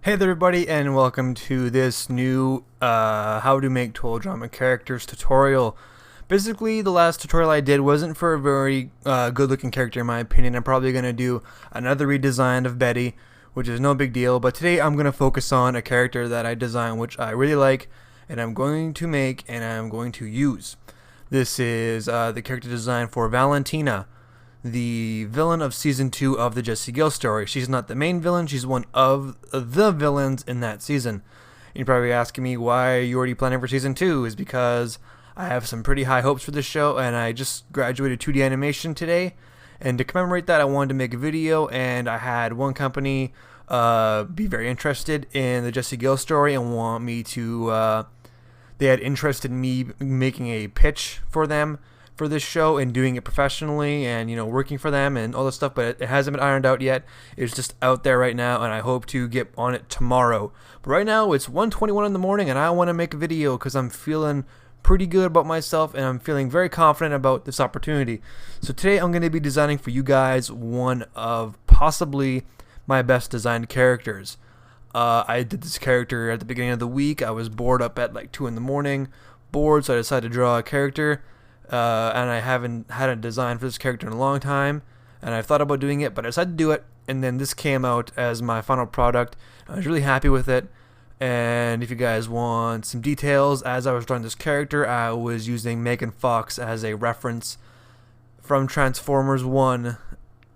Hey there everybody, and welcome to this new how to make total drama characters tutorial. Basically, the last tutorial I did wasn't for a very good looking character in my opinion. I'm probably going to do another redesign of Betty, which is no big deal, but today I'm going to focus on a character that I designed which I really like, and I'm going to make and I'm going to use. This is the character design for Valentina, the villain of season 2 of the Jessie Gale story. She's not the main villain, she's one of the villains in that season. You're probably asking me why you already planning for season 2 is because I have some pretty high hopes for this show, and I just graduated 2D animation today, and to commemorate that I wanted to make a video, and I had one company be very interested in the Jessie Gale story and want me to they had interest in me making a pitch for them for this show and doing it professionally and, you know, working for them and all this stuff, but it hasn't been ironed out yet. It's just out there right now, and I hope to get on it tomorrow. But right now it's 1:21 in the morning, and I want to make a video because I'm feeling pretty good about myself and I'm feeling very confident about this opportunity. So today I'm going to be designing for you guys one of possibly my best designed characters. I did this character at the beginning of the week. I was bored up at like 2 in the morning, bored, so I decided to draw a character. And I haven't had a design for this character in a long time, and I've thought about doing it, but I decided to do it, and then this came out as my final product. I was really happy with it, and if you guys want some details, as I was drawing this character, I was using Megan Fox as a reference from Transformers 1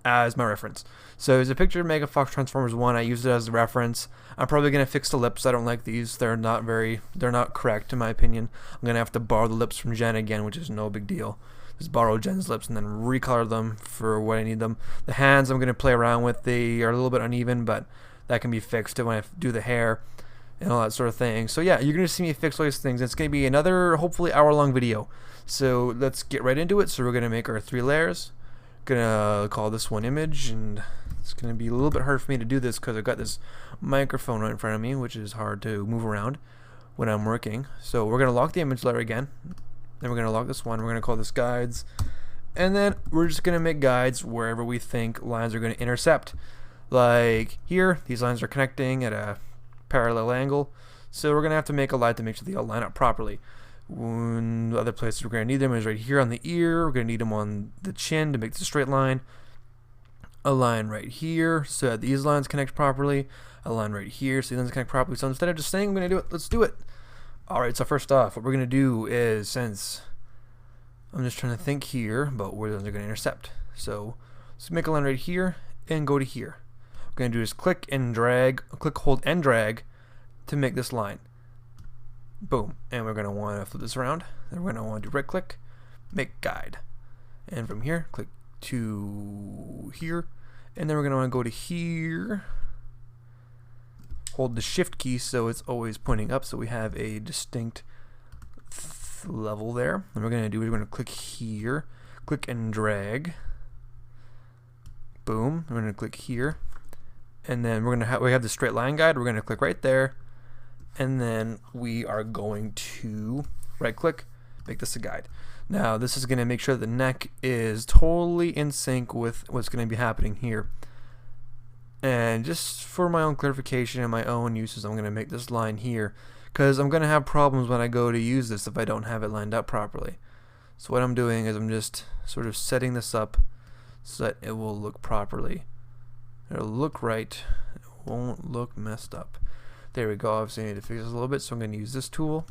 as my reference. So there's a picture of Megan Fox Transformers 1. I used it as a reference. I'm probably going to fix the lips. I don't like these. They're not correct in my opinion. I'm going to have to borrow the lips from Jen again, which is no big deal. Just borrow Jen's lips and then recolor them for what I need them. The hands I'm going to play around with. They are a little bit uneven, but that can be fixed when I do the hair and all that sort of thing. So yeah, you're going to see me fix all these things. It's going to be another hopefully hour-long video. So let's get right into it. So we're going to make our 3 layers. Gonna call this one image, and it's gonna be a little bit hard for me to do this because I've got this microphone right in front of me, which is hard to move around when I'm working. So we're gonna lock the image layer again, then we're gonna lock this one. We're gonna call this guides, and then we're just gonna make guides wherever we think lines are gonna intercept. Like here, these lines are connecting at a parallel angle, so we're gonna have to make a line to make sure they all line up properly. When the other places we're going to need them is right here on the ear. We're going to need them on the chin to make this a straight line. A line right here so that these lines connect properly. A line right here so these lines connect properly. So instead of just saying I'm going to do it, let's do it. Alright, so first off, what we're going to do is, since I'm just trying to think here about where those are going to intercept. So let's make a line right here and go to here. What we're going to do is click and drag, click, hold, and drag to make this line. Boom, and we're going to want to flip this around. Then we're going to want to do right click, make guide, and from here click to here, and then we're going to want to go to here, hold the shift key so it's always pointing up so we have a distinct level there. And we're going to do is we're going to click here, click and drag, boom. We're going to click here, and then we're going to we have the straight line guide. We're going to click right there, and then we are going to right click, make this a guide. Now this is going to make sure the neck is totally in sync with what's going to be happening here. And just for my own clarification and my own uses, I'm going to make this line here because I'm going to have problems when I go to use this if I don't have it lined up properly. So what I'm doing is I'm just sort of setting this up so that it will look properly. It'll look right, it won't look messed up. There we go. Obviously I need to fix this a little bit, so I'm going to use this tool.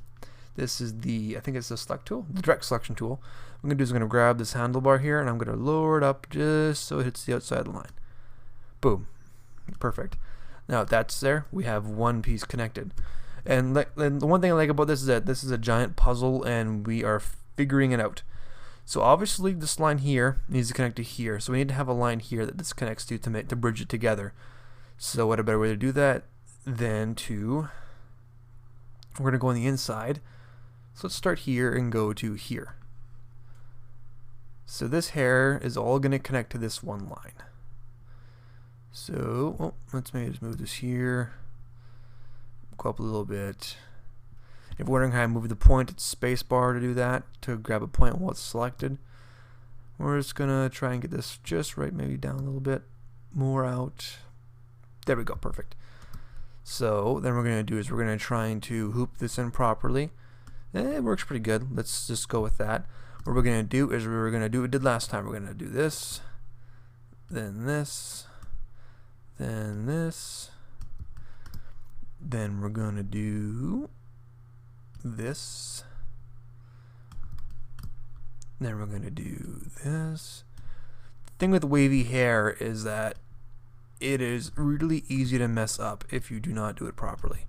This is the, I think it's the select tool, the direct selection tool. What I'm going to do is I'm going to grab this handlebar here, and I'm going to lower it up just so it hits the outside of the line. Boom. Perfect. Now that's there. We have one piece connected. And the one thing I like about this is that this is a giant puzzle, and we are figuring it out. So obviously this line here needs to connect to here. So we need to have a line here that this connects to bridge it together. So what a better way to do that then we're going to go on the inside. So let's start here and go to here. So this hair is all going to connect to this one line. So let's maybe just move this here, go up a little bit. If you're wondering how I move the point, it's space bar to do that, to grab a point while it's selected. We're just going to try and get this just right, maybe down a little bit more out. There we go, perfect. So then we're going to do is we're going to try to hoop this in properly. It works pretty good. Let's just go with that. What we're going to do is we're going to do what we did last time. We're going to do this, then this, then this, then we're going to do this, then we're going to do this. The thing with wavy hair is that it is really easy to mess up if you do not do it properly.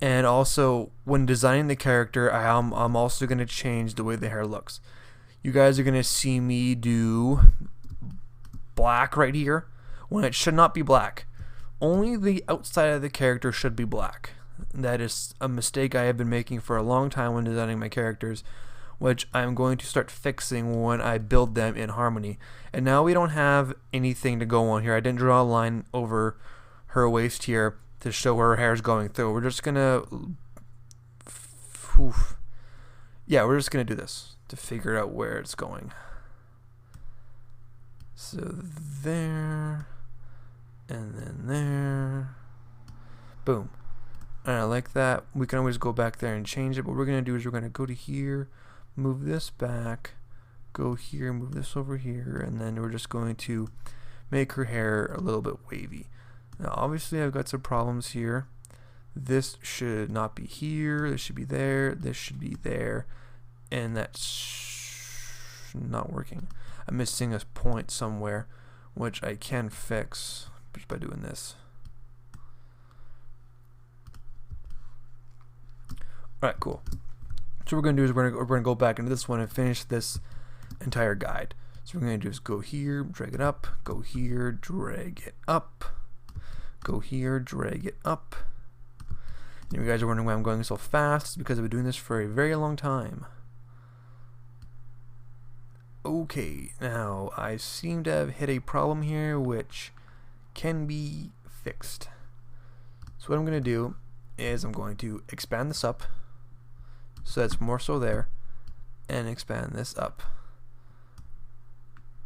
And also, when designing the character, I'm also going to change the way the hair looks. You guys are going to see me do black right here when it should not be black. Only the outside of the character should be black. That is a mistake I have been making for a long time when designing my characters, which I'm going to start fixing when I build them in Harmony. And now we don't have anything to go on here. I didn't draw a line over her waist here to show where her hair is going through. We're just gonna, yeah, we're just gonna do this to figure out where it's going. So there, and then there, boom. And I like that. We can always go back there and change it. But what we're gonna do is we're gonna go to here, move this back, go here, move this over here, and then we're just going to make her hair a little bit wavy. Now obviously I've got some problems here. This should not be here, this should be there, this should be there, and that's not working. I'm missing a point somewhere, which I can fix just by doing this. Alright, cool. So what we're going to do is we're going to go back into this one and finish this entire guide. So what we're going to do is go here, drag it up, go here, drag it up, go here, drag it up. And you guys are wondering why I'm going so fast. It's because I've been doing this for a very long time. Okay, now I seem to have hit a problem here which can be fixed. So what I'm going to do is I'm going to expand this up so that's more so there, and expand this up.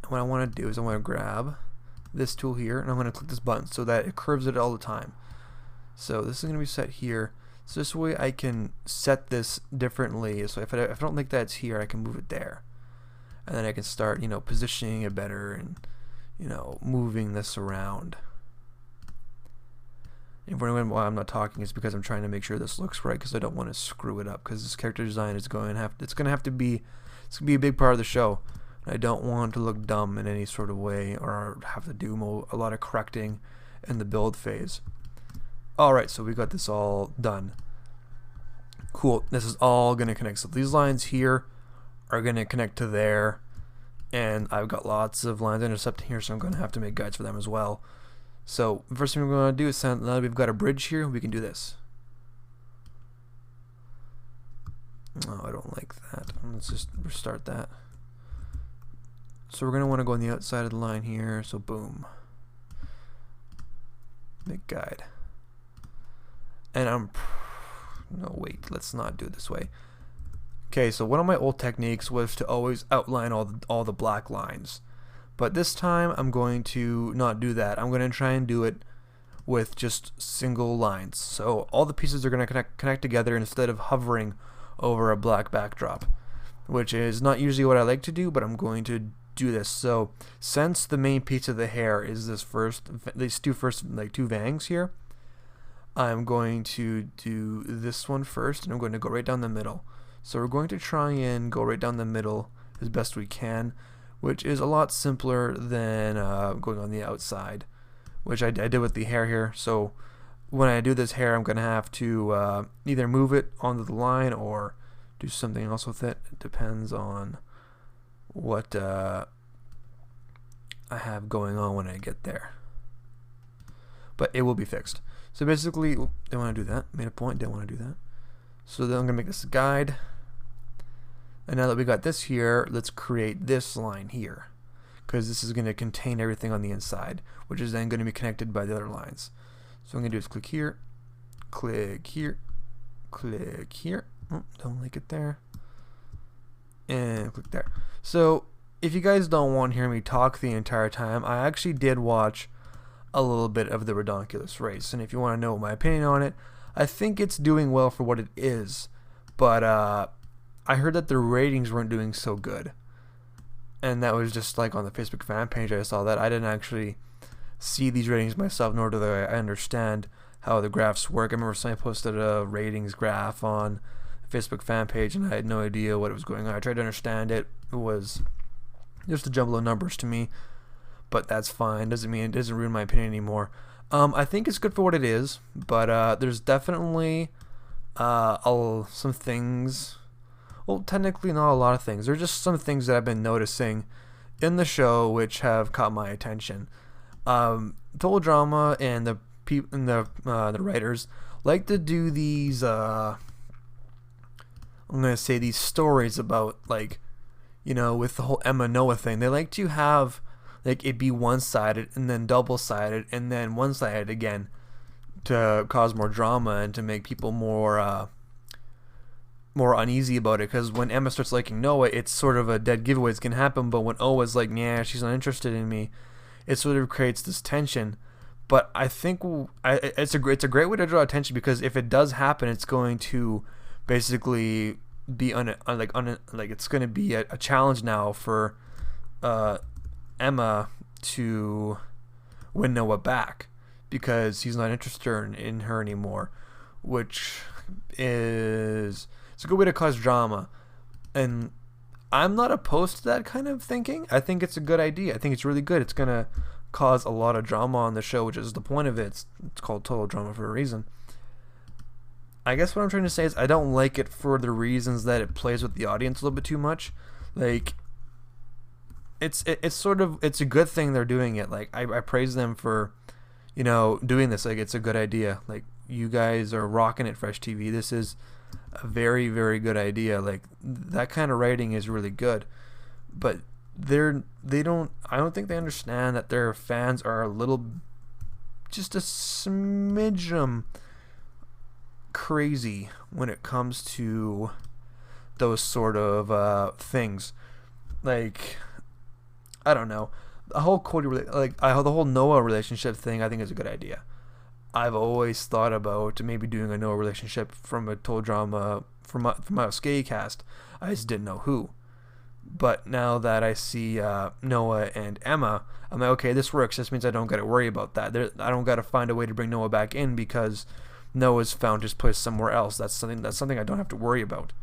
And what I want to do is I want to grab this tool here and I'm going to click this button so that it curves it all the time. So this is going to be set here. So this way I can set this differently. So if I don't think that's here, I can move it there. And then I can start, positioning it better and, moving this around. And why I'm not talking is because I'm trying to make sure this looks right, because I don't want to screw it up, because this character design is going to be a big part of the show. I don't want to look dumb in any sort of way or have to do a lot of correcting in the build phase. Alright, so we got this all done. Cool, this is all going to connect. So these lines here are going to connect to there, and I've got lots of lines intercepting here, so I'm going to have to make guides for them as well. So the first thing we're going to do is, now that we've got a bridge here, we can do this. Oh, I don't like that. Let's just restart that. So we're going to want to go on the outside of the line here, so boom. Make guide. And no, wait, let's not do it this way. Okay, so one of my old techniques was to always outline all the black lines. But this time I'm going to not do that. I'm going to try and do it with just single lines. So all the pieces are going to connect together instead of hovering over a black backdrop, which is not usually what I like to do, but I'm going to do this. So since the main piece of the hair is these two vangs here, I'm going to do this one first, and I'm going to go right down the middle. So we're going to try and go right down the middle as best we can, which is a lot simpler than going on the outside, which I did with the hair here. So when I do this hair, I'm going to have to either move it onto the line or do something else with it. It depends on what I have going on when I get there. But it will be fixed. So basically, didn't want to do that. Made a point, didn't want to do that. So then I'm going to make this a guide. And now that we got this here, let's create this line here, because this is going to contain everything on the inside, which is then going to be connected by the other lines. So what I'm going to do is click here, click here, click here. Oh, don't like it there. And click there. So if you guys don't want to hear me talk the entire time, I actually did watch a little bit of the redonkulous race. And if you want to know my opinion on it, I think it's doing well for what it is. But I heard that the ratings weren't doing so good. And that was just like on the Facebook fan page I saw that. I didn't actually see these ratings myself, nor do I understand how the graphs work. I remember somebody posted a ratings graph on the Facebook fan page, and I had no idea what was going on. I tried to understand it. It was just a jumble of numbers to me, but that's fine. Doesn't mean it doesn't ruin my opinion anymore. I think it's good for what it is, but there's definitely some things. Well, technically not a lot of things. There's just some things that I've been noticing in the show which have caught my attention. Total Drama and the writers like to do these I'm gonna say these stories about, like, you know, with the whole Emma Noah thing. They like to have like it be one-sided and then double-sided and then one-sided again to cause more drama and to make people more uneasy about it, because when Emma starts liking Noah, it's sort of a dead giveaway it's gonna happen. But when Oa's like, yeah, she's not interested in me, it sort of creates this tension. But I think it's a great way to draw attention, because if it does happen, it's going to basically be it's going to be a challenge now for Emma to win Noah back, because he's not interested in her anymore, which is it's a good way to cause drama. And I'm not opposed to that kind of thinking. I think it's a good idea. I think it's really good. It's going to cause a lot of drama on the show, which is the point of it. It's called Total Drama for a reason. I guess what I'm trying to say is I don't like it for the reasons that it plays with the audience a little bit too much. Like, it's a good thing they're doing it. Like, I praise them for, you know, doing this. Like, it's a good idea. Like, you guys are rocking it, Fresh TV. This is a very, very good idea. Like, that kind of writing is really good. But I don't think they understand that their fans are just a smidgen crazy when it comes to those sort of things. Like, I don't know, the whole the whole Noah relationship thing, I think is a good idea. I've always thought about maybe doing a Noah relationship from a Total Drama from a Skate cast. I just didn't know who. But now that I see Noah and Emma, I'm like, okay, this works. This means I don't got to worry about that. I don't got to find a way to bring Noah back in because Noah's found his place somewhere else. That's something I don't have to worry about.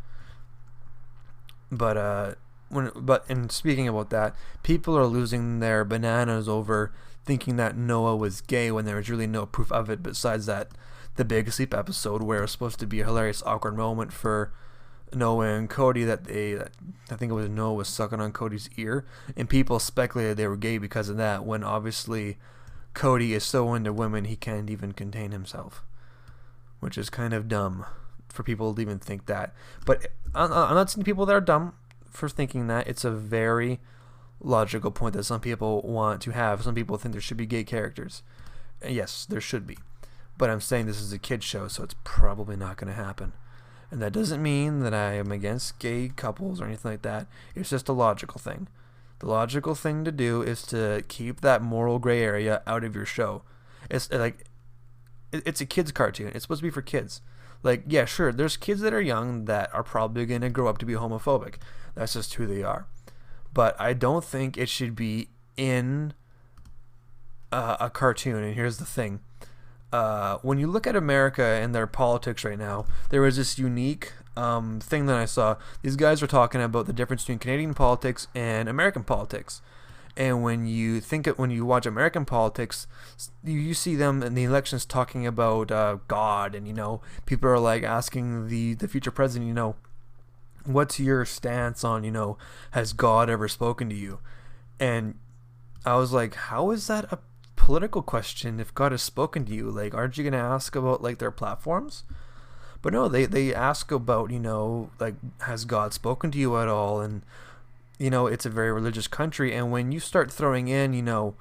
But and speaking about that, people are losing their bananas over thinking that Noah was gay when there was really no proof of it besides that the Big Sleep episode where it was supposed to be a hilarious awkward moment for Noah and Cody that I think it was Noah was sucking on Cody's ear, and people speculated they were gay because of that, when obviously Cody is so into women he can't even contain himself, which is kind of dumb for people to even think that. But I'm not saying people that are dumb for thinking that. It's a very logical point that some people want to have. Some people think there should be gay characters. Yes, there should be. But I'm saying this is a kid's show, so it's probably not going to happen. And that doesn't mean that I am against gay couples or anything like that. It's just a logical thing. The logical thing to do is to keep that moral gray area out of your show. It's like, it's a kid's cartoon. It's supposed to be for kids. Like, yeah, sure, there's kids that are young that are probably going to grow up to be homophobic. That's just who they are. But I don't think it should be in a cartoon. And here's the thing. When you look at America and their politics right now, there was this unique thing that I saw. These guys were talking about the difference between Canadian politics and American politics. And when you watch American politics, you see them in the elections talking about God, and, you know, people are like asking the future president, you know, what's your stance on, you know, has God ever spoken to you? And I was like, how is that a political question if God has spoken to you? Like, aren't you going to ask about, like, their platforms? But no, they ask about, you know, like, has God spoken to you at all? And, you know, it's a very religious country, and when you start throwing in, you know,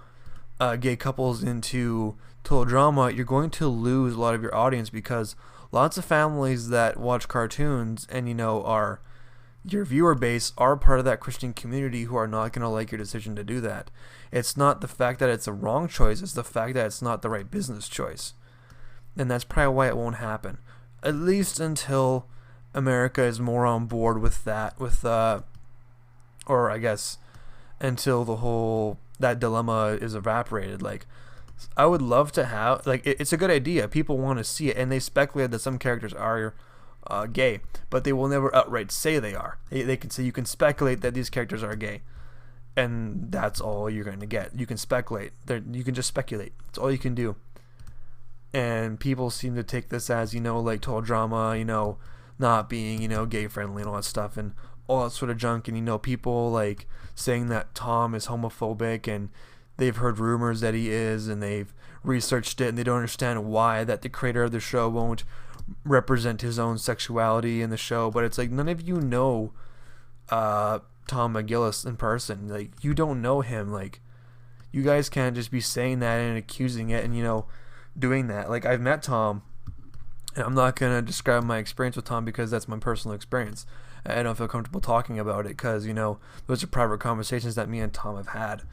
gay couples into Total Drama, you're going to lose a lot of your audience, because lots of families that watch cartoons and, you know, are, your viewer base are part of that Christian community who are not going to like your decision to do that. It's not the fact that it's a wrong choice, it's the fact that it's not the right business choice. And that's probably why it won't happen. At least until America is more on board with that, or I guess until the whole, that dilemma is evaporated. Like, I would love to have, like, it's a good idea. People want to see it, and they speculate that some characters are gay, but they will never outright say they are. They can say, you can speculate that these characters are gay, and that's all you're going to get. You can speculate. You can just speculate. That's all you can do. And people seem to take this as, like total drama, not being, gay friendly and all that stuff and all that sort of junk. And, people like saying that Tom is homophobic, and they've heard rumors that he is, and they've researched it, and they don't understand why that the creator of the show won't represent his own sexuality in the show. But it's like, none of you know Tom McGillis in person. Like, you don't know him. Like, you guys can't just be saying that and accusing it and doing that. Like, I've met Tom, and I'm not gonna describe my experience with Tom because that's my personal experience. I don't feel comfortable talking about it because those are private conversations that me and Tom have had,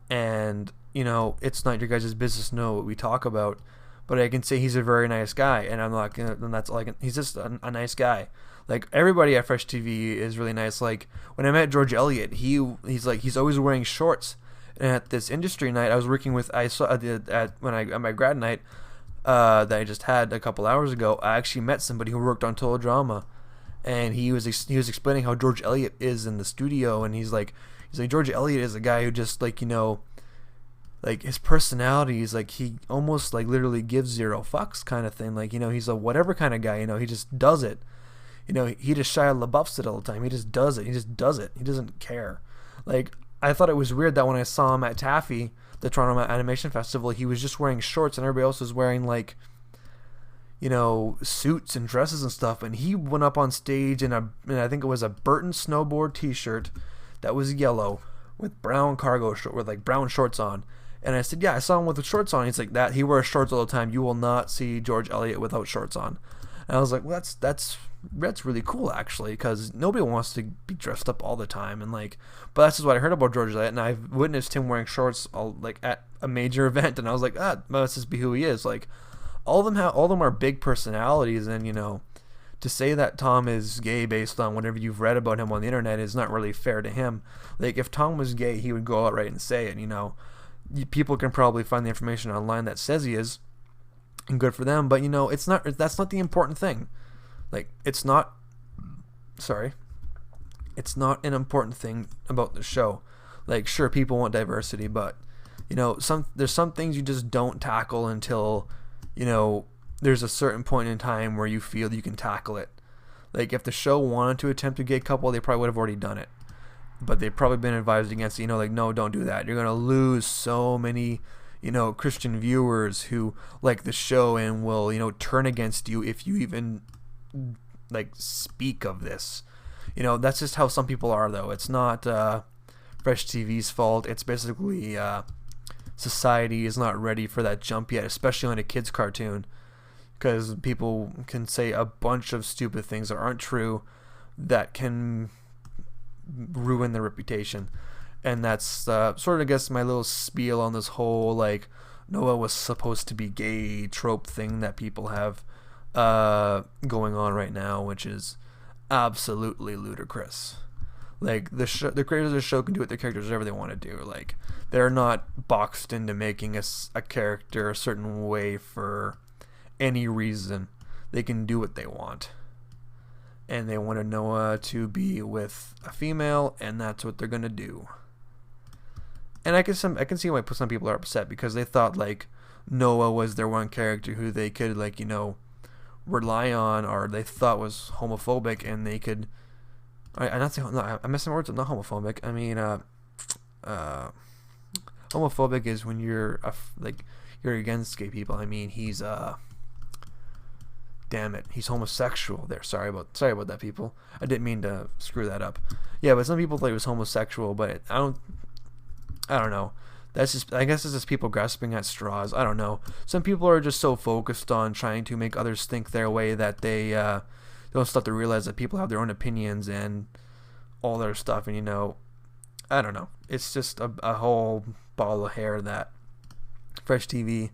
and it's not your guys' business to know what we talk about. But I can say he's a very nice guy, and I'm not gonna. And that's all I can. He's just a nice guy. Like, everybody at Fresh TV is really nice. Like, when I met George Elliott, he's always wearing shorts. And at this industry night, I was working with, at my grad night that I just had a couple hours ago, I actually met somebody who worked on Total Drama, and he was explaining how George Elliott is in the studio, and he's like George Elliott is a guy who just like like his personality is like, he almost like literally gives zero fucks kind of thing. Like, he's a whatever kind of guy, he just does it. He just Shia LaBeoufs it all the time. He just does it. He just does it. He doesn't care. Like, I thought it was weird that when I saw him at Taffy, the Toronto Animation Festival, he was just wearing shorts and everybody else was wearing like, suits and dresses and stuff. And he went up on stage in I think it was a Burton snowboard t-shirt that was yellow with brown cargo short, with like brown shorts on. And I said, yeah, I saw him with the shorts on. He's like, that he wears shorts all the time. You will not see George Elliott without shorts on. And I was like, well, that's really cool, actually, because nobody wants to be dressed up all the time. And like, but that's just what I heard about George Elliott, and I've witnessed him wearing shorts at a major event, and I was like, must just be who he is. Like, all of them are big personalities, and to say that Tom is gay based on whatever you've read about him on the internet is not really fair to him. Like, if Tom was gay, he would go out right and say it. People can probably find the information online that says he is, and good for them. But that's not the important thing. Like, it's not an important thing about the show. Like, sure, people want diversity, but there's some things you just don't tackle until there's a certain point in time where you feel you can tackle it. Like, if the show wanted to attempt a gay couple, they probably would have already done it, but they've probably been advised against it. Like, no, don't do that. You're gonna lose so many Christian viewers who like the show and will turn against you if you even like speak of this. That's just how some people are, though. It's not Fresh TV's fault. It's basically society is not ready for that jump yet, especially on a kids cartoon, because people can say a bunch of stupid things that aren't true that can ruin their reputation. And that's sort of, I guess, my little spiel on this whole like Noah was supposed to be gay trope thing that people have going on right now, which is absolutely ludicrous. Like, the creators of the show can do with their characters whatever they want to do. Like, they're not boxed into making a character a certain way for any reason. They can do what they want, and they wanted Noah to be with a female, and that's what they're gonna do. And I can see why some people are upset, because they thought like Noah was their one character who they could like rely on, or they thought was homophobic, and they could. I'm not saying, no, I'm messing words. I'm not homophobic. I mean, homophobic is when you're you're against gay people. I mean, he's damn it, he's homosexual. There, sorry about that, people. I didn't mean to screw that up. Yeah, but some people thought he was homosexual, but I don't know. That's just, I guess it's just people grasping at straws. I don't know. Some people are just so focused on trying to make others think their way that they They also have to realize that people have their own opinions and all their stuff, and I don't know. It's just a whole ball of hair that Fresh TV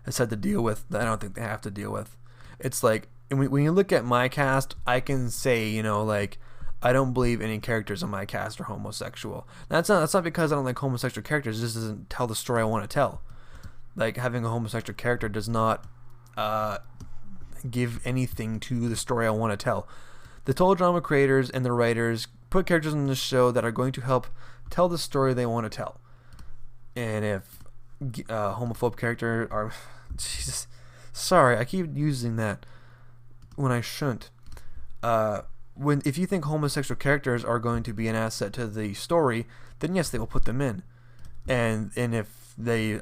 has had to deal with that I don't think they have to deal with. It's like, when you look at my cast, I can say, like, I don't believe any characters in my cast are homosexual. That's not because I don't like homosexual characters. It just doesn't tell the story I want to tell. Like, having a homosexual character does not give anything to the story I want to tell. The total drama creators and the writers put characters in the show that are going to help tell the story they want to tell. And if homophobic characters are... Jesus. Sorry, I keep using that when I shouldn't. If you think homosexual characters are going to be an asset to the story, then yes, they will put them in. And if they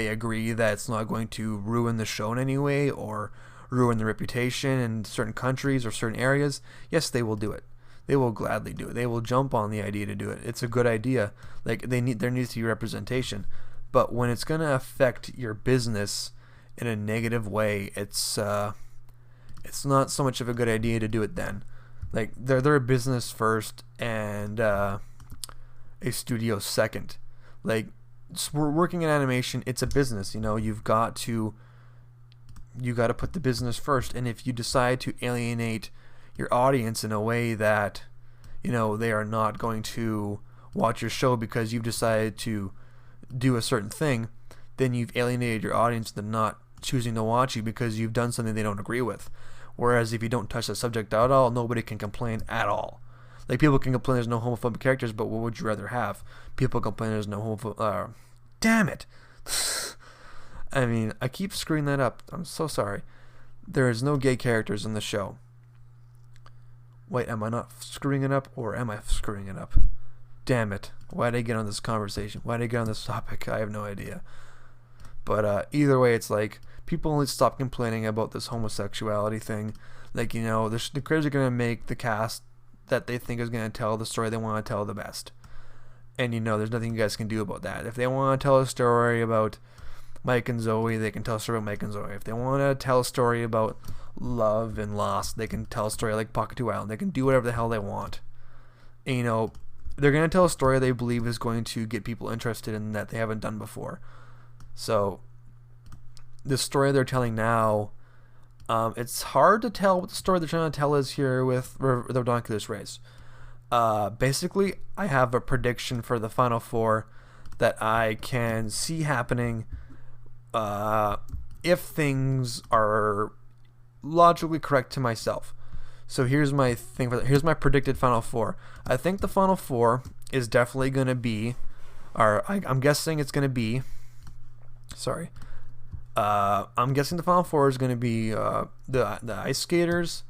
agree that it's not going to ruin the show in any way or ruin the reputation in certain countries or certain areas, yes, they will do it. They will gladly do it. They will jump on the idea to do it. It's a good idea. Like, there needs to be representation. But when it's going to affect your business in a negative way, it's not so much of a good idea to do it then. Like, they're a business first and a studio second. Like, we're working in animation, it's a business. You've got to put the business first. And if you decide to alienate your audience in a way that they are not going to watch your show because you've decided to do a certain thing, then you've alienated your audience to not choosing to watch you because you've done something they don't agree with. Whereas if you don't touch the subject at all, nobody can complain at all. Like, people can complain there's no homophobic characters, but what would you rather have? People complain there's no homophobic... damn it! I mean, I keep screwing that up. I'm so sorry. There is no gay characters in the show. Wait, am I not screwing it up, or am I screwing it up? Damn it. Why did I get on this conversation? Why did I get on this topic? I have no idea. But either way, it's like, people only stop complaining about this homosexuality thing. Like, the creators are going to make the cast that they think is going to tell the story they want to tell the best. And, there's nothing you guys can do about that. If they want to tell a story about Mike and Zoe, they can tell a story about Mike and Zoe. If they want to tell a story about love and loss, they can tell a story like Pocket 2 Island. They can do whatever the hell they want. And, they're going to tell a story they believe is going to get people interested in that they haven't done before. So, the story they're telling now, it's hard to tell what the story they're trying to tell is here with the Redonkulous race. Basically, I have a prediction for the Final Four that I can see happening if things are logically correct to myself. So here's my thing here's my predicted Final Four. I think the Final Four is definitely going to be, I'm guessing it's going to be, I'm guessing the Final Four is going to be the Ice Skaters,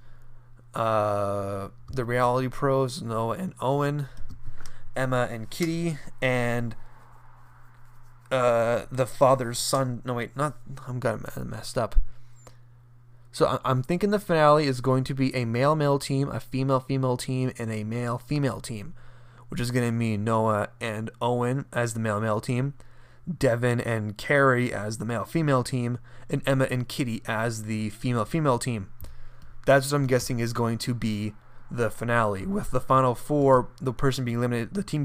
the Reality Pros, Noah and Owen, Emma and Kitty, and the father's son. No, wait, not. I'm got messed up. So I'm thinking the finale is going to be a male-male team, a female-female team, and a male-female team, which is going to mean Noah and Owen as the male-male team, Devin and Carrie as the male-female team, and Emma and Kitty as the female-female team. That's what I'm guessing is going to be the finale, with the Final Four, the team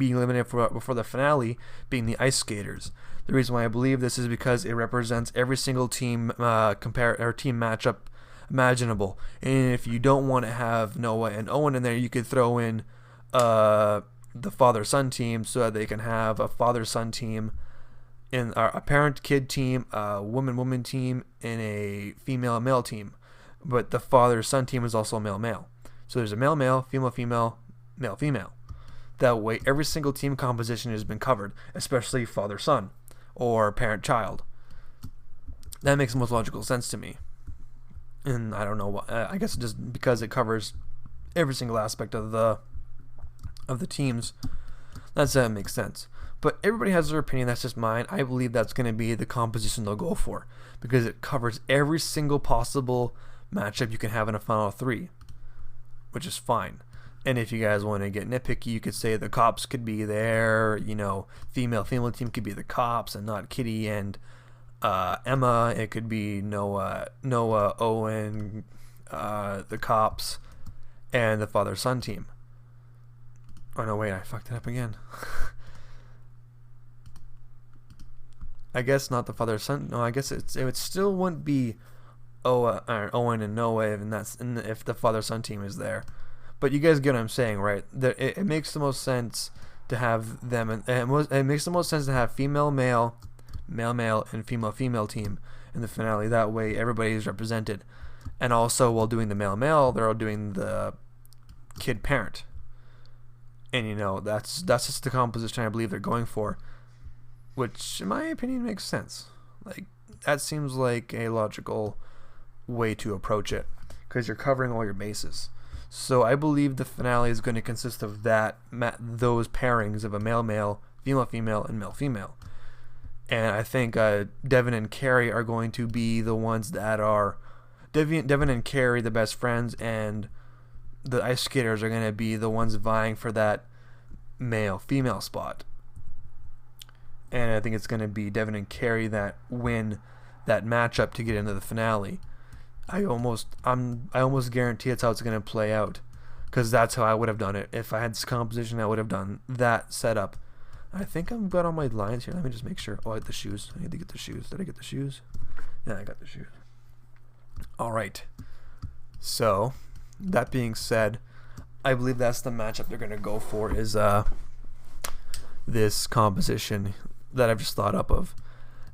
being eliminated before the finale being the Ice Skaters. The reason why I believe this is because it represents every single team team matchup imaginable. And if you don't want to have Noah and Owen in there, you could throw in the father-son team so that they can have a father-son team, in a parent-kid team, a woman-woman team, and a female-male team. But the father-son team is also male-male. So there's a male-male, female-female, male-female. That way, every single team composition has been covered, especially father-son or parent-child. That makes the most logical sense to me. And I don't know why. I guess just because it covers every single aspect of the teams. That makes sense. But everybody has their opinion. That's just mine. I believe that's going to be the composition they'll go for, because it covers every single possible matchup you can have in a Final Three, which is fine. And if you guys want to get nitpicky, you could say the cops could be there. Female team could be the cops and not Kitty and Emma. It could be Noah, Owen, the cops, and the father-son team. Oh no, wait, I fucked it up again. I guess not the father-son. No, I guess it still wouldn't be Owen and Noah, and if the father-son team is there. But you guys get what I'm saying, right? It makes the most sense to have them, and it makes the most sense to have female male, and female team in the finale. That way, everybody is represented. And also, while doing the male, they're all doing the kid parent. And that's just the composition I believe they're going for, which, in my opinion, makes sense. Like, that seems like a logical way to approach it, because you're covering all your bases. So I believe the finale is going to consist of those pairings of a male, female, and male. And I think Devin and Carrie are going to be the ones that are Devin and Carrie, the best friends, and the ice skaters are going to be the ones vying for that male-female spot. And I think it's going to be Devin and Carrie that win that matchup to get into the finale. I almost guarantee that's how it's going to play out, because that's how I would have done it. If I had this composition, I would have done that setup. I think I've got all my lines here. Let me just make sure. Oh, I had the shoes. I need to get the shoes. Did I get the shoes? Yeah, I got the shoes. All right. So, that being said, I believe that's the matchup they're going to go for, is this composition that I've just thought up of.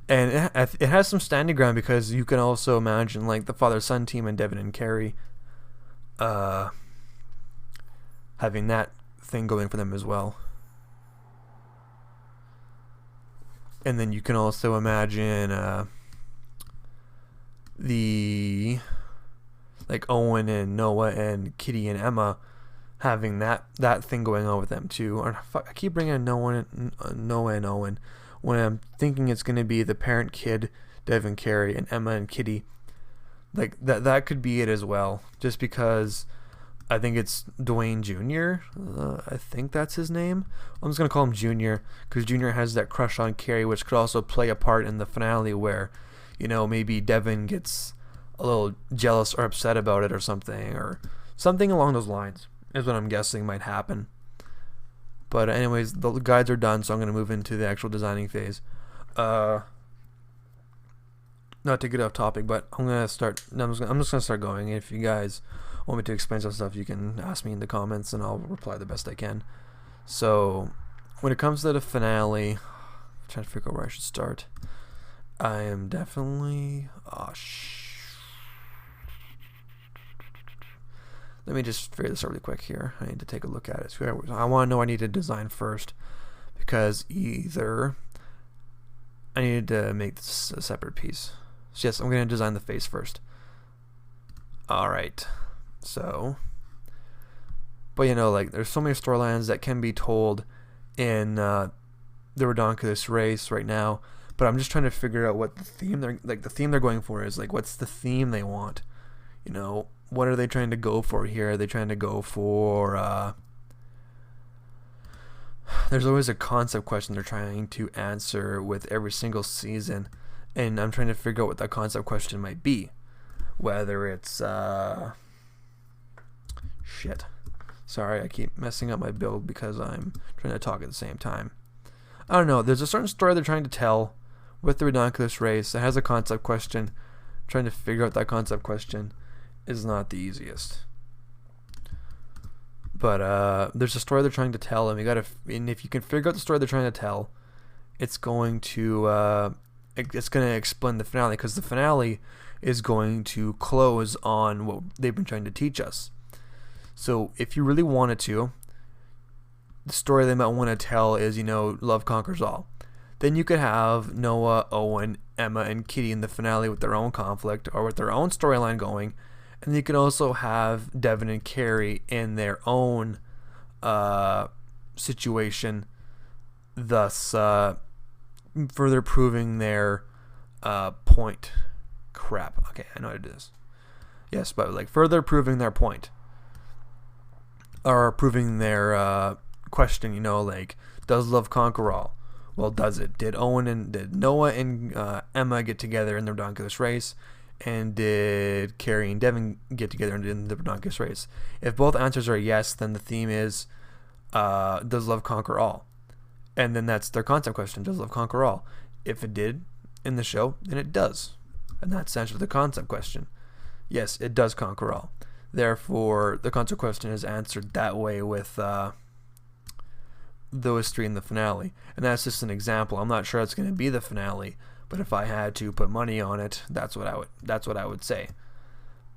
And it has some standing ground, because you can also imagine like the father-son team and Devin and Carrie having that thing going for them as well. And then you can also imagine the like Owen and Noah and Kitty and Emma having that thing going on with them too. Or fuck, I keep bringing Noah and Owen when I'm thinking it's going to be the parent kid, Devin, Carrie, and Emma and Kitty. Like that could be it as well, just because I think it's Dwayne Jr. I think that's his name. I'm just going to call him Jr. because Jr. has that crush on Carrie, which could also play a part in the finale where, maybe Devin gets a little jealous or upset about it or something along those lines is what I'm guessing might happen. But anyways, the guides are done, so I'm going to move into the actual designing phase. Not to get off topic, but I'm just going to start going. If you guys want me to explain some stuff, you can ask me in the comments, and I'll reply the best I can. So, when it comes to the finale, I'm trying to figure out where I should start. I am definitely... Let me just figure this out really quick here. I need to take a look at it. So I want to know what I need to design first, because either I need to make this a separate piece. So yes, I'm going to design the face first. Alright. So, but like there's so many storylines that can be told in the Redonkulous race right now, but I'm just trying to figure out what the theme they're going for is. Like, what's the theme they want? What are they trying to go for here? Are they trying to go for there's always a concept question they're trying to answer with every single season, and I'm trying to figure out what that concept question might be. Whether it's shit. Sorry, I keep messing up my build because I'm trying to talk at the same time. I don't know. There's a certain story they're trying to tell with the Redonkulous race that has a concept question. Trying to figure out that concept question is not the easiest. But there's a story they're trying to tell, and and if you can figure out the story they're trying to tell, it's going to explain the finale, because the finale is going to close on what they've been trying to teach us. So if you really wanted to, the story they might want to tell is, love conquers all. Then you could have Noah, Owen, Emma, and Kitty in the finale with their own conflict or with their own storyline going. And you can also have Devin and Carrie in their own situation, thus further proving their point. Crap. Okay, I know how to do this. Yes, but further proving their point. Or proving their question, does love conquer all? Well, does it? Did Noah and Emma get together in the Redonkulous race? And did Carrie and Devin get together in the Bronchus race? If both answers are yes, then the theme is does love conquer all? And then that's their concept question, does love conquer all? If it did in the show, then it does. And that's the answer to the concept question. Yes, it does conquer all. Therefore, the concept question is answered that way with those three in the finale. And that's just an example. I'm not sure it's going to be the finale, but if I had to put money on it, that's what I would say.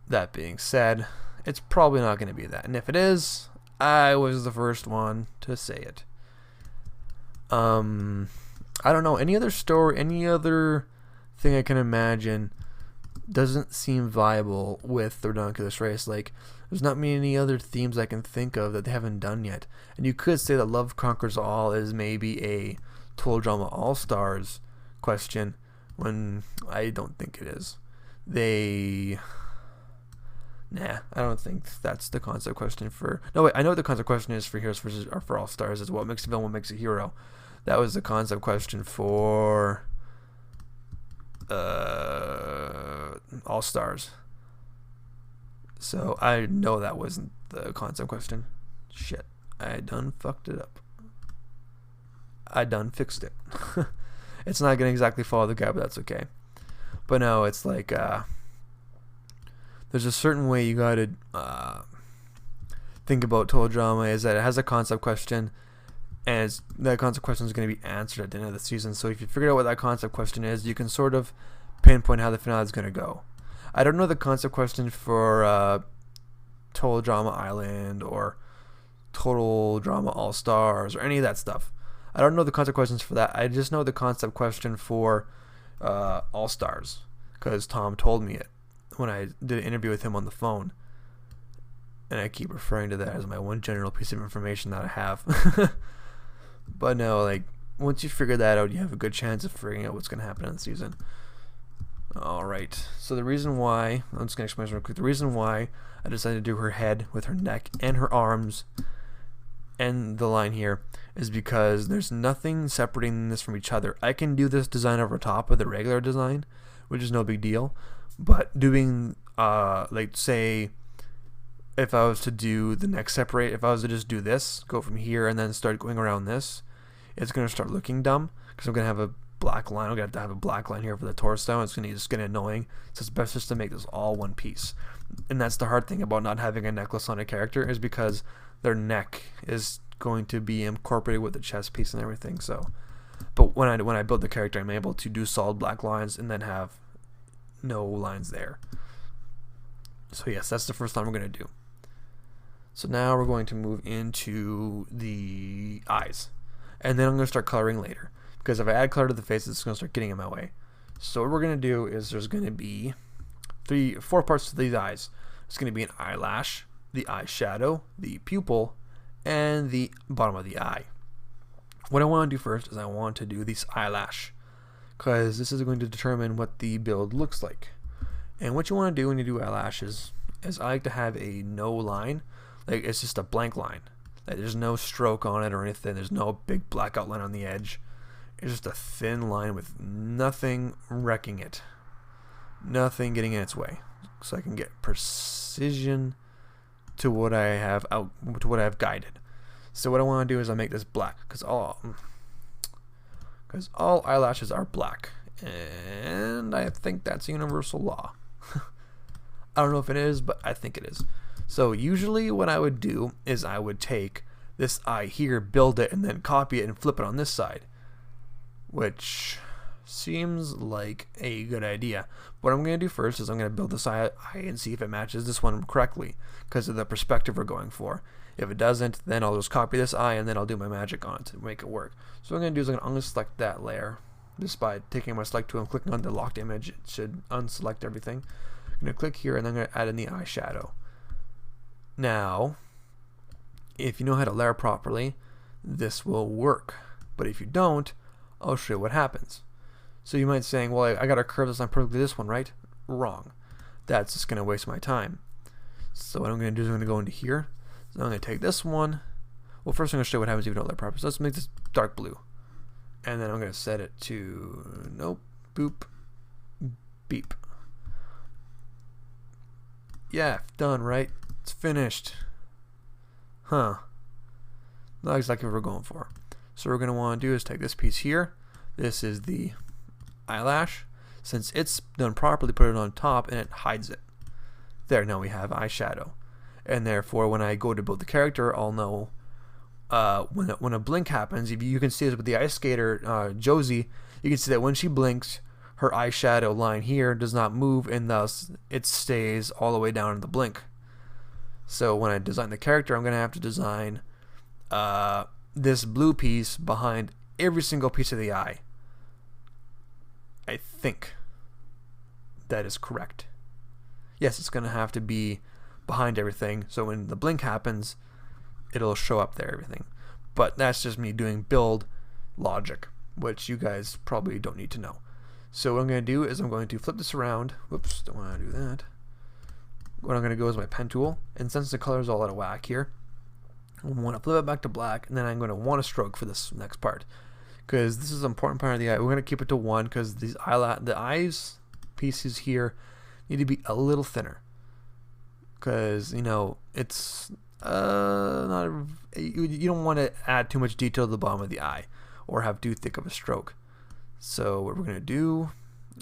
That being said, it's probably not going to be that. And if it is, I was the first one to say it. I don't know, any other story, any other thing I can imagine doesn't seem viable with the Redonkulous race. Like, there's not many other themes I can think of that they haven't done yet. And you could say that Love Conquers All is maybe a Total Drama All-Stars question, when I don't think it is. Nah, I don't think that's the concept question for... No, wait, I know what the concept question is for Heroes versus or for All-Stars is what makes a villain, what makes a hero. That was the concept question for All-Stars. So I know that wasn't the concept question. Shit, I done fucked it up. I done fixed it. It's not gonna exactly follow the guide, but that's okay. But no, it's like there's a certain way you gotta think about Total Drama, is that it has a concept question, and that concept question is going to be answered at the end of the season. So if you figure out what that concept question is, you can sort of pinpoint how the finale is going to go. I don't know the concept question for Total Drama Island or Total Drama All Stars or any of that stuff. I don't know the concept questions for that. I just know the concept question for All Stars, because Tom told me it when I did an interview with him on the phone. And I keep referring to that as my one general piece of information that I have. But no, like, once you figure that out, you have a good chance of figuring out what's going to happen in the season. Alright, so the reason why, I'm just going to explain real quick, the reason why I decided to do her head with her neck and her arms and the line here is because there's nothing separating this from each other. I can do this design over top of the regular design, which is no big deal, but doing, like, say, if I was to do the neck separate, if I was to just do this, go from here and then start going around this, it's going to start looking dumb, because I'm going to have a black line. I'm going to have a black line here for the torso, and it's going to just get annoying. So it's best just to make this all one piece. And that's the hard thing about not having a necklace on a character, is because their neck is going to be incorporated with the chest piece and everything. So, but when I build the character, I'm able to do solid black lines and then have no lines there. So yes, that's the first line we're going to do. So now we're going to move into the eyes, and then I'm going to start coloring later, because if I add color to the faces, it's going to start getting in my way. So what we're going to do is there's going to be 4 parts to these eyes. It's going to be an eyelash, the eyeshadow, the pupil, and the bottom of the eye. What I want to do first is I want to do this eyelash, because this is going to determine what the build looks like. And what you want to do when you do eyelashes is I like to have a no line. Like, it's just a blank line. Like, there's no stroke on it or anything. There's no big black outline on the edge. It's just a thin line with nothing wrecking it. Nothing getting in its way. So I can get precision to what I have guided. So what I want to do is I make this black, because all eyelashes are black. And I think that's a universal law. I don't know if it is, but I think it is. So usually what I would do is I would take this eye here, build it, and then copy it and flip it on this side, which seems like a good idea. What I'm going to do first is I'm going to build this eye and see if it matches this one correctly, because of the perspective we're going for. If it doesn't, then I'll just copy this eye and then I'll do my magic on it to make it work. So what I'm going to do is I'm going to select that layer just by taking my select tool and clicking on the locked image. It should unselect everything. I'm going to click here and then I'm going to add in the eyeshadow. Now, if you know how to layer properly, this will work. But if you don't, I'll show you what happens. So you might be saying, well, I got to curve this line perfectly this one, right? Wrong. That's just going to waste my time. So what I'm going to do is I'm going to go into here. So I'm going to take this one. Well, first I'm going to show you what happens if you don't layer properly. So let's make this dark blue. And then I'm going to set it to, nope, boop, beep. Yeah, done, right? It's finished. Huh. Not exactly what we're going for. So what we're going to want to do is take this piece here. This is the eyelash. Since it's done properly, put it on top and it hides it. There, now we have eyeshadow. And therefore, when I go to build the character, I'll know when a blink happens. If you can see this with the ice skater, Josie, you can see that when she blinks, her eyeshadow line here does not move, and thus it stays all the way down in the blink. So when I design the character, I'm going to have to design this blue piece behind every single piece of the eye. I think that is correct. Yes, it's going to have to be behind everything, so when the blink happens, it'll show up there, everything. But that's just me doing build logic, which you guys probably don't need to know. So what I'm going to do is I'm going to flip this around. Whoops, don't want to do that. What I'm going to go is my pen tool, and since the color is all out of whack here, I want to flip it back to black, and then I'm going to want a stroke for this next part, because this is an important part of the eye. We're going to keep it to 1 because the eyes pieces here need to be a little thinner, because you know it's not, you don't want to add too much detail to the bottom of the eye or have too thick of a stroke. So what we're going to do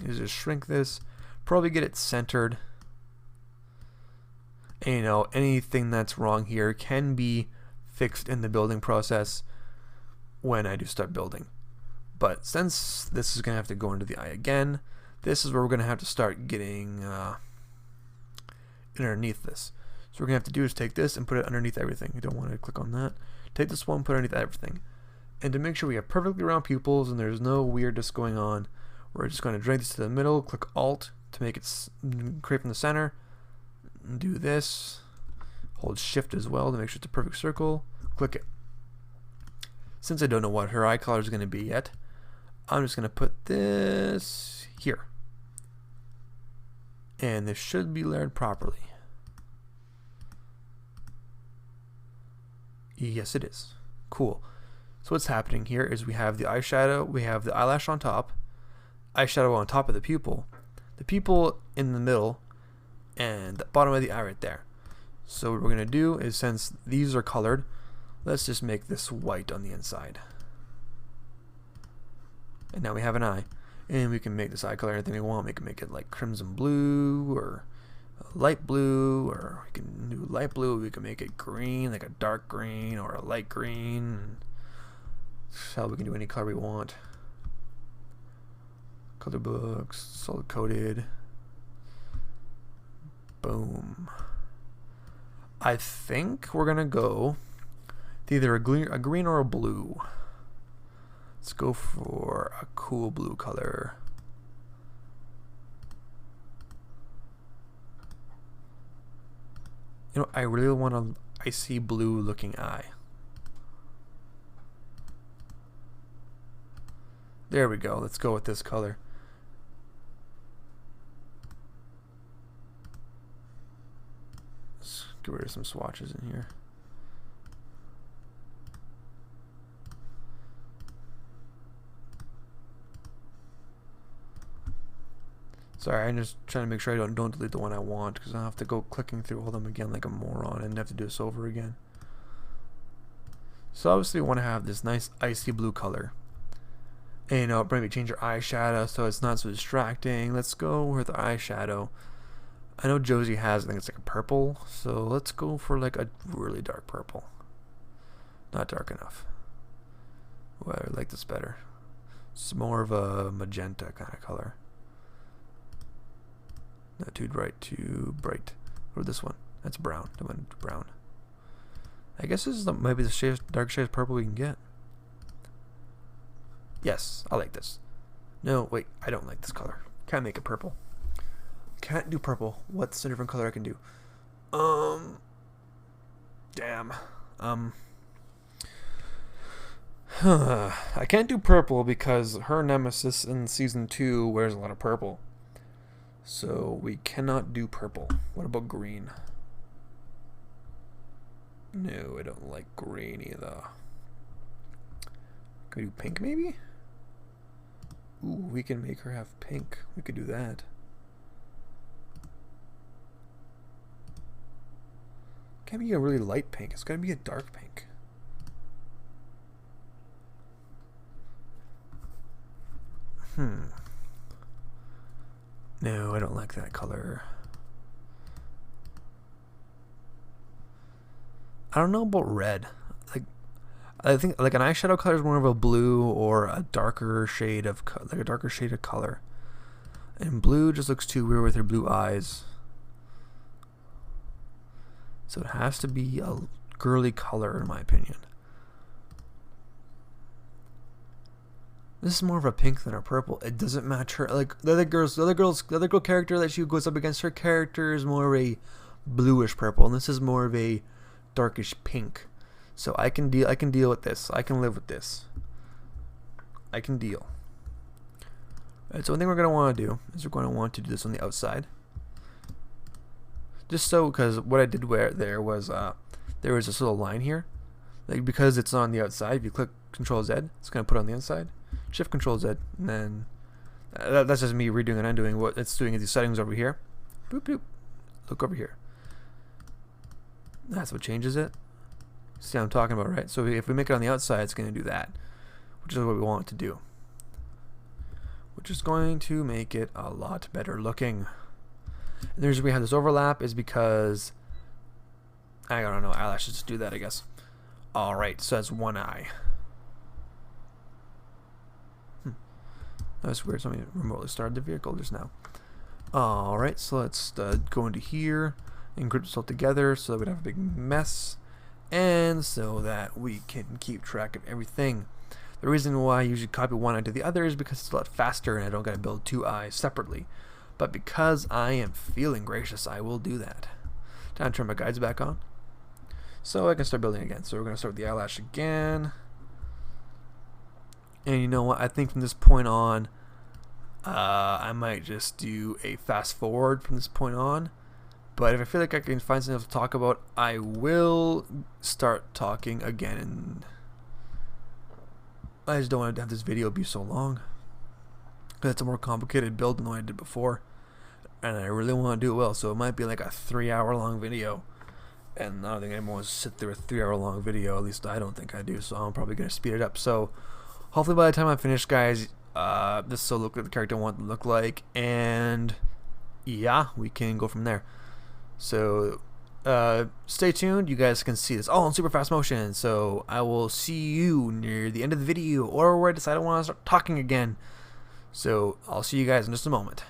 is just shrink this, probably get it centered, and you know, anything that's wrong here can be fixed in the building process when I do start building. But since this is going to have to go into the eye again, this is where we're going to have to start getting underneath this. So what we're going to have to do is take this and put it underneath everything. You don't want to click on that. Take this one, put it underneath everything. And to make sure we have perfectly round pupils and there's no weirdness going on, we're just going to drag this to the middle, click Alt to make it create from the center, do this, hold Shift as well to make sure it's a perfect circle, click it. Since I don't know what her eye color is going to be yet, I'm just going to put this here. And this should be layered properly. Yes, it is. Cool. So what's happening here is we have the eyeshadow, we have the eyelash on top, eyeshadow on top of the pupil in the middle, and the bottom of the eye right there. So what we're going to do is, since these are colored, let's just make this white on the inside. And now we have an eye. And we can make this eye color anything we want. We can make it like crimson blue or light blue, or we can do light blue. We can make it green, like a dark green or a light green. So we can do any color we want. Color books, solid coated. Boom. I think we're gonna go with either a green or a blue. Let's go for a cool blue color. You know, I really want an icy blue looking eye. There we go. Let's go with this color. Let's get rid of some swatches in here. Sorry, I'm just trying to make sure I don't delete the one I want, because I'll have to go clicking through all of them again like a moron and have to do this over again. So obviously we want to have this nice icy blue color. And you know, maybe change your eyeshadow so it's not so distracting. Let's go with the eyeshadow. I know Josie has, I think it's like a purple, so let's go for like a really dark purple. Not dark enough. Well, I like this better. It's more of a magenta kind of color. Not too bright, too bright. Or this one. That's brown. I went brown. I guess this is maybe the shade, dark shade of purple we can get. Yes, I like this. No, wait, I don't like this color. Can't make it purple. Can't do purple. What's a different color I can do? Damn. I can't do purple because her nemesis in season 2 wears a lot of purple. So we cannot do purple. What about green? No, I don't like green either. Can we do pink maybe? Ooh, we can make her have pink. We could do that. Can't be a really light pink. It's gotta be a dark pink. No, I don't like that color. I don't know about red. Like, I think like an eyeshadow color is more of a blue or a darker shade of like a darker shade of color. And blue just looks too weird with her blue eyes. So it has to be a girly color in my opinion. This is more of a pink than a purple. It doesn't match her. Like the other girl character that she goes up against, her character is more of a bluish purple, and this is more of a darkish pink. So I can deal with this. I can live with this. I can deal. Alright, so one thing we're gonna want to do is we're going to want to do this on the outside. Just so, because what I did where there was this little line here. Like, because it's on the outside, if you click Control Z, it's gonna put it on the inside. Shift Control Z, and then that's just me redoing and undoing. What it's doing is these settings over here. Boop boop. Look over here. That's what changes it. See what I'm talking about, right? So if we make it on the outside, it's going to do that, which is what we want it to do. Which is going to make it a lot better looking. And the reason we have this overlap is because I don't know, eyelashes just do that, I guess. Alright, so that's one eye. That's weird. Somebody remotely started the vehicle just now. Alright, so let's go into here and group this all together so that we don't have a big mess and so that we can keep track of everything. The reason why I usually copy one eye to the other is because it's a lot faster and I don't gotta build two eyes separately. But because I am feeling gracious, I will do that. Time to turn my guides back on so I can start building again. So we're gonna start with the eyelash again. And you know what? I think from this point on, I might just do a fast forward from this point on. But if I feel like I can find something else to talk about, I will start talking again. And I just don't want to have this video be so long. Because it's a more complicated build than what I did before. And I really want to do it well. So it might be like a 3-hour long video. And I don't think anyone wants to sit through a 3-hour long video. At least I don't think I do. So I'm probably going to speed it up. So hopefully by the time I finish, guys, this will look like the character I want it to look like. And yeah, we can go from there. So stay tuned. You guys can see this all in super fast motion. So I will see you near the end of the video or where I decide I want to start talking again. So I'll see you guys in just a moment.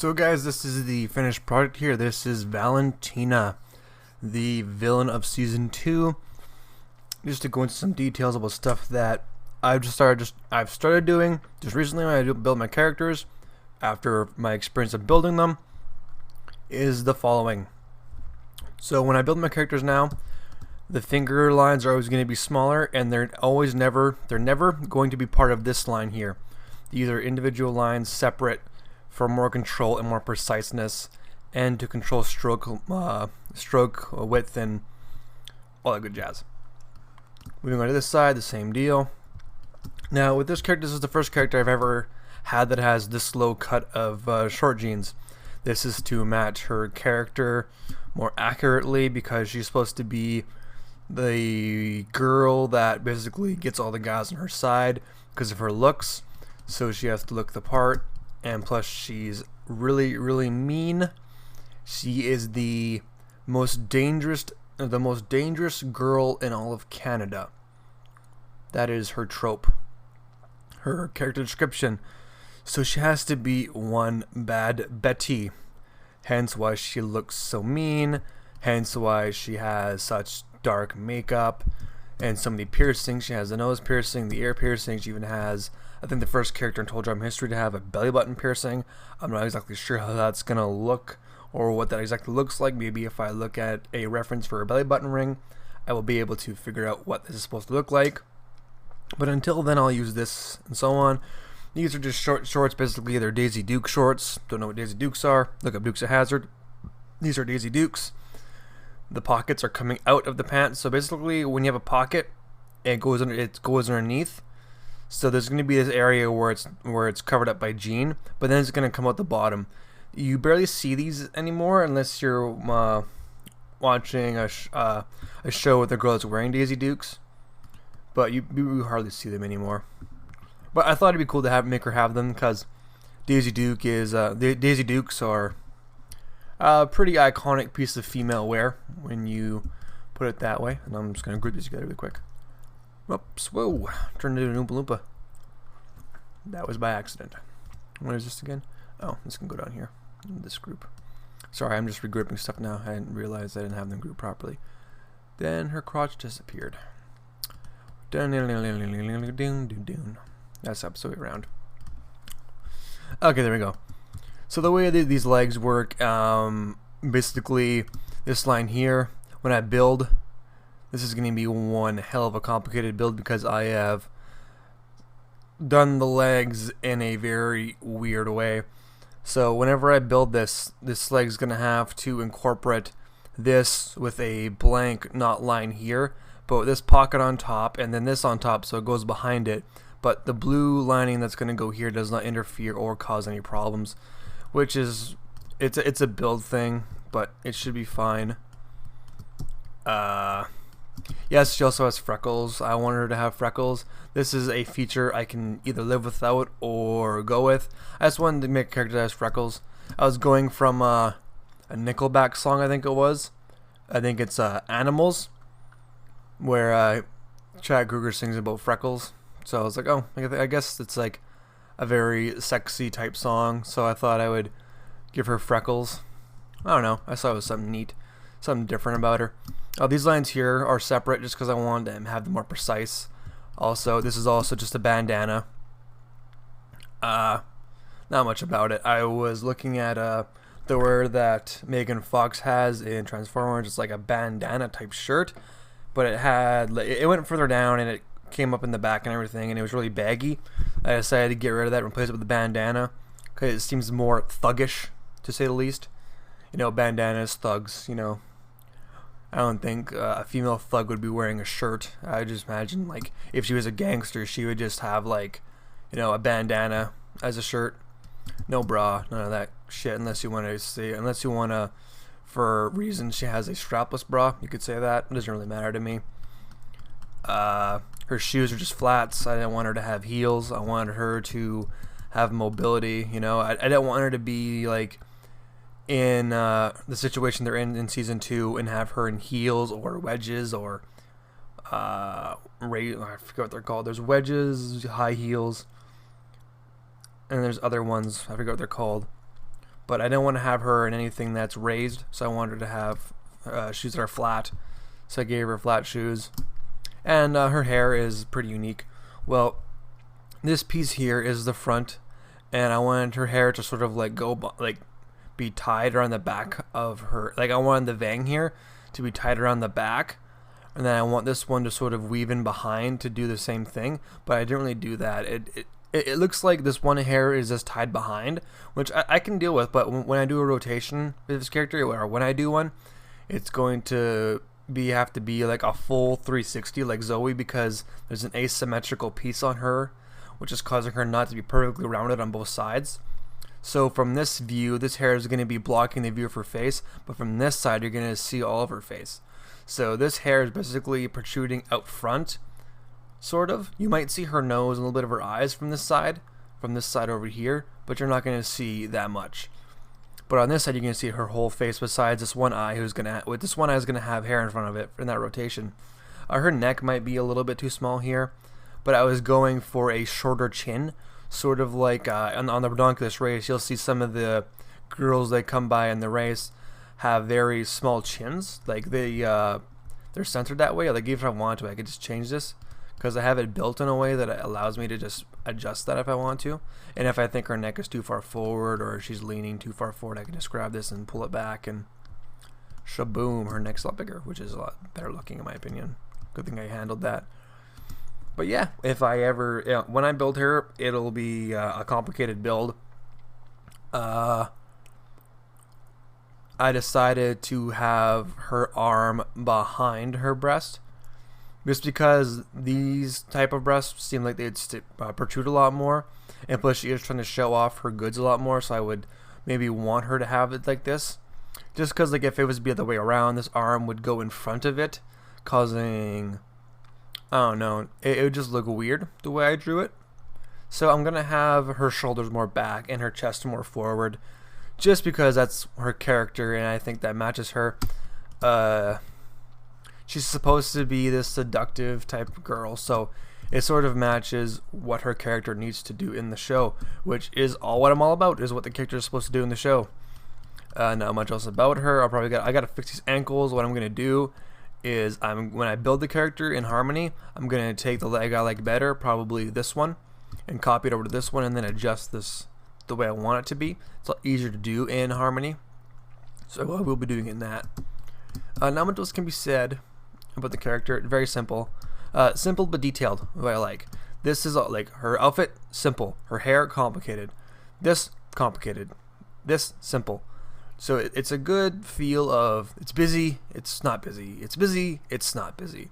So guys, this is the finished product here. This is Valentina, the villain of Season 2. Just to go into some details about stuff that I've started doing just recently when I build my characters, after my experience of building them, is the following. So when I build my characters now, the finger lines are always going to be smaller, and they're never going to be part of this line here. These are individual lines separate for more control and more preciseness, and to control stroke width and all that good jazz. Moving on to this side, the same deal. Now with this character, this is the first character I've ever had that has this low cut of short jeans. This is to match her character more accurately, because she's supposed to be the girl that basically gets all the guys on her side because of her looks, so she has to look the part. And plus, she's really mean. She is the most dangerous girl in all of Canada. That is her trope, her character description. So she has to be one bad Betty. Hence why she looks so mean. Hence why she has such dark makeup and so many piercings. She has the nose piercing, the ear piercing. She even has, I think, the first character in Total Drama history to have a belly button piercing. I'm not exactly sure how that's gonna look or what that exactly looks like. Maybe if I look at a reference for a belly button ring, I will be able to figure out what this is supposed to look like. But until then, I'll use this and so on. These are just shorts, basically. They're Daisy Duke shorts. Don't know what Daisy Dukes are. Look up Dukes of Hazzard. These are Daisy Dukes. The pockets are coming out of the pants. So basically, when you have a pocket, it goes underneath. So there's going to be this area where it's covered up by jean, but then it's going to come out the bottom. You barely see these anymore unless you're watching a show with a girl that's wearing Daisy Dukes. But you hardly see them anymore. But I thought it'd be cool to make her have them, because Daisy Dukes are a pretty iconic piece of female wear when you put it that way. And I'm just gonna group these together really quick. Oops! Whoa! Turned into an Oompa Loompa. That was by accident. What is this again? Oh, this can go down here in this group. Sorry, I'm just regrouping stuff now. I didn't realize I didn't have them grouped properly. Then her crotch disappeared. That's the opposite way around. Okay, there we go. So the way these legs work, basically this line here, when I build, this is going to be one hell of a complicated build, because I have done the legs in a very weird way. So whenever I build this leg's going to have to incorporate this with a blank knot line here, but with this pocket on top and then this on top, so it goes behind it. But the blue lining that's going to go here does not interfere or cause any problems, which is, it's a build thing, but it should be fine. Yes, she also has freckles. I want her to have freckles. This is a feature I can either live without or go with. I just wanted to make a character that has freckles. I was going from a Nickelback song, I think it was. I think it's Animals, where Chad Kruger sings about freckles. So I was like, oh, I guess it's like a very sexy type song. So I thought I would give her freckles. I don't know. I thought it was something neat, something different about her. These lines here are separate just because I wanted to have them more precise. Also, this is also just a bandana. Not much about it. I was looking at the wear that Megan Fox has in Transformers. It's like a bandana type shirt, but it went further down and it came up in the back and everything, and it was really baggy. I decided to get rid of that and replace it with the bandana, because it seems more thuggish, to say the least. You know, bandanas, thugs, you know. I don't think a female thug would be wearing a shirt. I just imagine, like, if she was a gangster, she would just have, like, you know, a bandana as a shirt. No bra, none of that shit, unless you want to, for reasons she has a strapless bra, you could say that. It doesn't really matter to me. Her shoes are just flats. I didn't want her to have heels. I wanted her to have mobility, you know. I didn't want her to be, like, in the situation they're in Season 2 and have her in heels or wedges or I forget what they're called. There's wedges, high heels, and there's other ones. I forget what they're called. but I didn't want to have her in anything that's raised, so I wanted her to have shoes that are flat. So I gave her flat shoes, and her hair is pretty unique. Well, this piece here is the front, and I wanted her hair to sort of like go like be tied around the back of her. Like I wanted the vang here to be tied around the back, and then I want this one to sort of weave in behind to do the same thing, but I didn't really do that. It looks like this one hair is just tied behind, which I can deal with, but when I do a rotation with this character, or when I do one, it's going to have to be like a full 360 like Zoe, because there's an asymmetrical piece on her, which is causing her not to be perfectly rounded on both sides. So from this view, this hair is going to be blocking the view of her face, but from this side, you're going to see all of her face. So this hair is basically protruding out front, sort of. You might see her nose and a little bit of her eyes from this side over here, but you're not going to see that much. But on this side, you're going to see her whole face besides this one eye, with this one eye is going to have hair in front of it in that rotation. Her neck might be a little bit too small here, but I was going for a shorter chin, sort of like on the Redonkulus race. You'll see some of the girls that come by in the race have very small chins, like they're centered that way. Like if I want to, I could just change this, because I have it built in a way that it allows me to just adjust that if I want to. And if I think her neck is too far forward or she's leaning too far forward, I can just grab this and pull it back, and shaboom, her neck's a lot bigger, which is a lot better looking in my opinion. Good thing I handled that. But yeah, if I ever, when I build her, it'll be a complicated build. I decided to have her arm behind her breast, just because these type of breasts seem like they'd protrude a lot more, and plus she is trying to show off her goods a lot more, so I would maybe want her to have it like this, just because like if it was the other way around, this arm would go in front of it, causing, I don't know, it would just look weird the way I drew it. So I'm gonna have her shoulders more back and her chest more forward, just because that's her character and I think that matches her. She's supposed to be this seductive type of girl, so it sort of matches what her character needs to do in the show, which is what I'm all about, is what the character is supposed to do in the show. Not much else about her. I gotta fix these ankles. What I'm gonna do is when I build the character in Harmony, I'm gonna take the leg I like better, probably this one, and copy it over to this one, and then adjust this the way I want it to be. It's a lot easier to do in Harmony, so I will be doing it in that. Not much else can be said about the character. Very simple, simple but detailed. What I like. This is like her outfit, simple. Her hair, complicated. This complicated. This simple. So it's a good feel of it's busy, it's not busy. It's busy, it's not busy.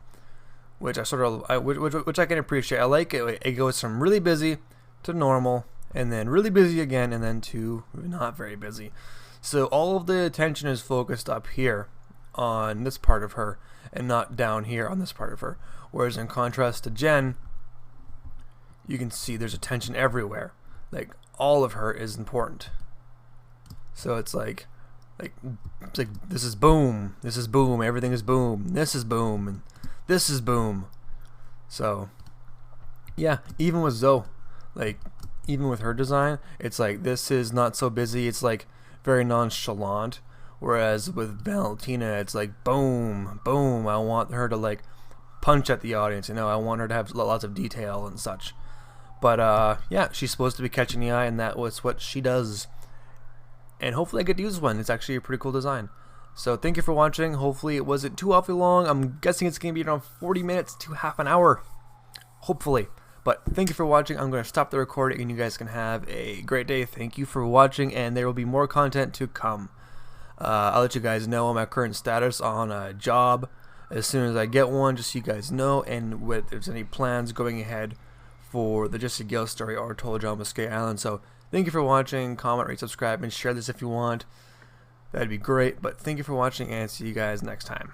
Which I sort of which I can appreciate. I like it. It goes from really busy to normal, and then really busy again, and then to not very busy. So all of the attention is focused up here on this part of her, and not down here on this part of her. Whereas in contrast to Jen, you can see there's attention everywhere. Like all of her is important. So it's like this is boom, this is boom, everything is boom, this is boom, and this is boom. So yeah, even with Zoe, like even with her design, it's like this is not so busy, it's like very nonchalant. Whereas with Valentina, it's like boom, boom. I want her to like punch at the audience, you know. I want her to have lots of detail and such. But yeah, she's supposed to be catching the eye, and that was what she does. And hopefully I get to use one. It's actually a pretty cool design. So thank you for watching. Hopefully it wasn't too awfully long. I'm guessing it's going to be around 40 minutes to half an hour. Hopefully. But thank you for watching. I'm going to stop the recording, and you guys can have a great day. Thank you for watching, and there will be more content to come. I'll let you guys know my current status on a job as soon as I get one, just so you guys know, and if there's any plans going ahead for the Jesse Gale story or Total Drama Skate Island. So thank you for watching. Comment, rate, subscribe, and share this if you want. That'd be great. But thank you for watching, and see you guys next time.